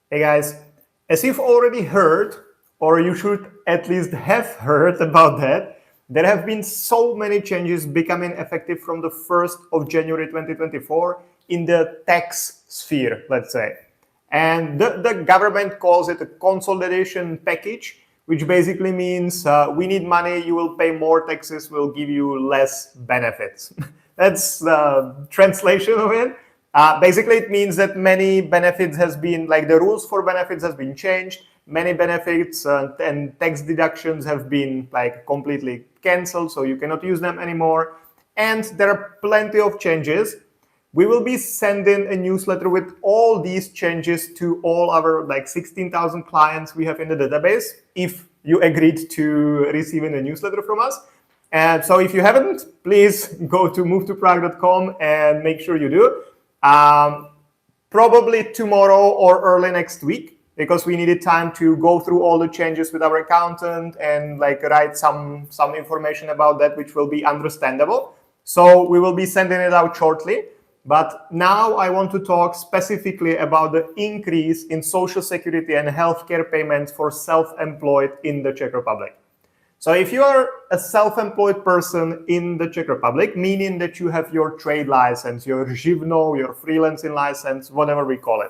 Hey guys, as you've already heard, or you should at least have heard about that, there have been so many changes becoming effective from the 1st of January 2024 in the tax sphere, let's say. And the government calls it a consolidation package, which basically means we need money, you will pay more taxes, we'll give you less benefits. That's the translation of it. Basically, it means that many benefits has been, like the rules for benefits has been changed. Many benefits and tax deductions have been like completely canceled, so you cannot use them anymore. And there are plenty of changes. We will be sending a newsletter with all these changes to all our like 16,000 clients we have in the database, if you agreed to receiving a newsletter from us. And so if you haven't, please go to movetoprague.com and make sure you do. Probably tomorrow or early next week, because we needed time to go through all the changes with our accountant and like write some information about that, which will be understandable. So we will be sending it out shortly. But now I want to talk specifically about the increase in Social Security and healthcare payments for self-employed in the Czech Republic. So if you are a self-employed person in the Czech Republic, meaning that you have your trade license, your živno, your freelancing license, whatever we call it,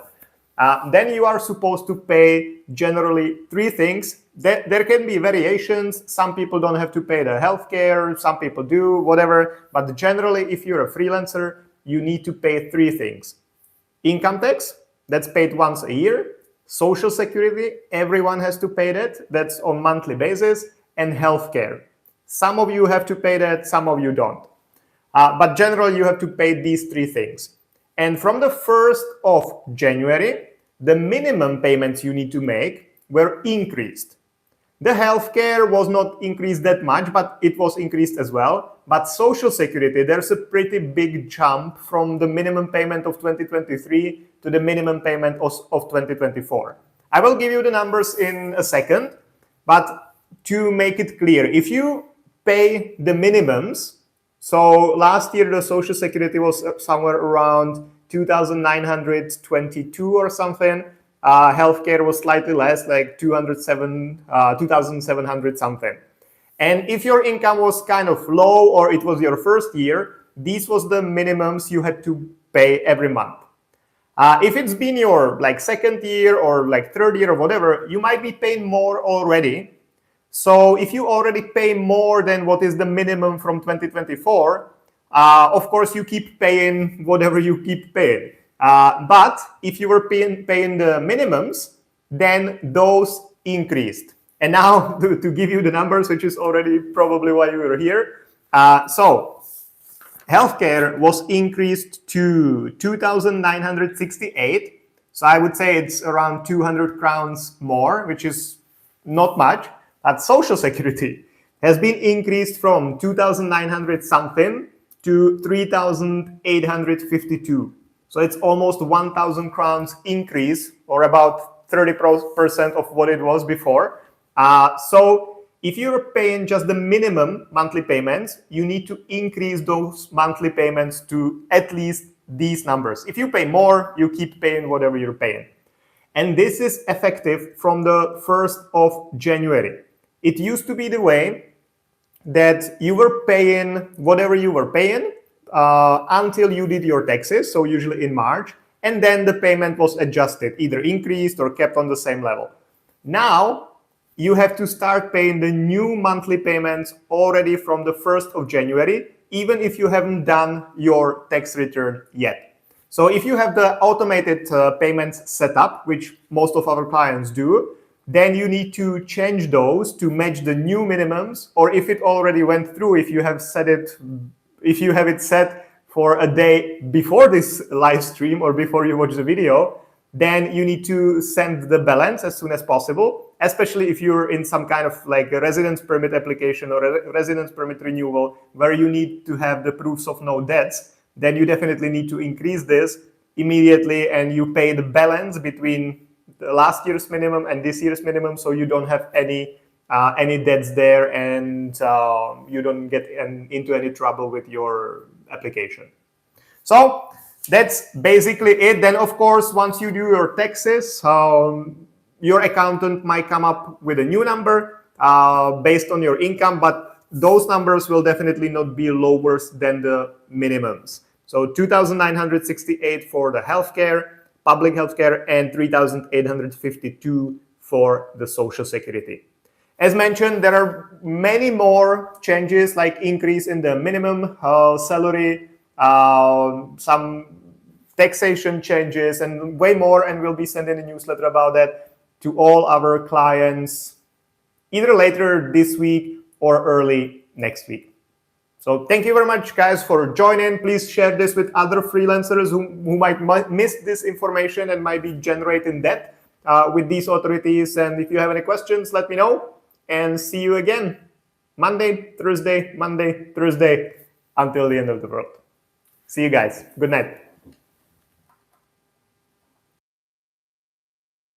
then you are supposed to pay generally three things. There can be variations. Some people don't have to pay the healthcare, some people do, whatever. But generally, if you're a freelancer, you need to pay three things. Income tax, that's paid once a year. Social Security, everyone has to pay that. That's on monthly basis. And healthcare. Some of you have to pay that, some of you don't. But generally, you have to pay these three things. And from the 1st of January, the minimum payments you need to make were increased. The healthcare was not increased that much, but it was increased as well. But Social Security, there's a pretty big jump from the minimum payment of 2023 to the minimum payment of 2024. I will give you the numbers in a second, but to make it clear, if you pay the minimums, so last year the Social Security was somewhere around 2,922 or something. Healthcare was slightly less, like 2,700 something. And if your income was kind of low or it was your first year, these was the minimums you had to pay every month. If it's been your like second year or like third year or whatever, you might be paying more already. So if you already pay more than what is the minimum from 2024, of course you keep paying whatever you keep paying. But if you were paying the minimums, then those increased. And now to give you the numbers, which is already probably why you were here. So healthcare was increased to 2,968. So I would say it's around 200 crowns more, which is not much. But Social Security has been increased from 2,900 something to 3,852. So it's almost 1,000 crowns increase, or about 30% of what it was before. So if you're paying just the minimum monthly payments, you need to increase those monthly payments to at least these numbers. If you pay more, you keep paying whatever you're paying. And this is effective from the 1st of January. It used to be the way that you were paying whatever you were paying until you did your taxes, so usually in March, and then the payment was adjusted, either increased or kept on the same level. Now, you have to start paying the new monthly payments already from the 1st of January, even if you haven't done your tax return yet. So if you have the automated payments set up, which most of our clients do, then you need to change those to match the new minimums, or if it already went through, if you have it set for a day before this live stream or before you watch the video, then you need to send the balance as soon as possible, especially if you're in some kind of like a residence permit application or a residence permit renewal where you need to have the proofs of no debts. Then you definitely need to increase this immediately, and you pay the balance between the last year's minimum and this year's minimum, so you don't have any debts there, and you don't get into any trouble with your application. So That's basically it. Then, of course, once you do your taxes, your accountant might come up with a new number based on your income, but those numbers will definitely not be lower than the minimums. So 2,968 for the healthcare, public healthcare, and 3,852 for the social security. As mentioned, there are many more changes, like increase in the minimum salary, some taxation changes, and way more, and we'll be sending a newsletter about that to all our clients either later this week or early next week. So thank you very much, guys, for joining. Please share this with other freelancers who might miss this information and might be generating debt with these authorities. And if you have any questions, let me know. And see you again Monday, Thursday, until the end of the world. See you guys. Good night.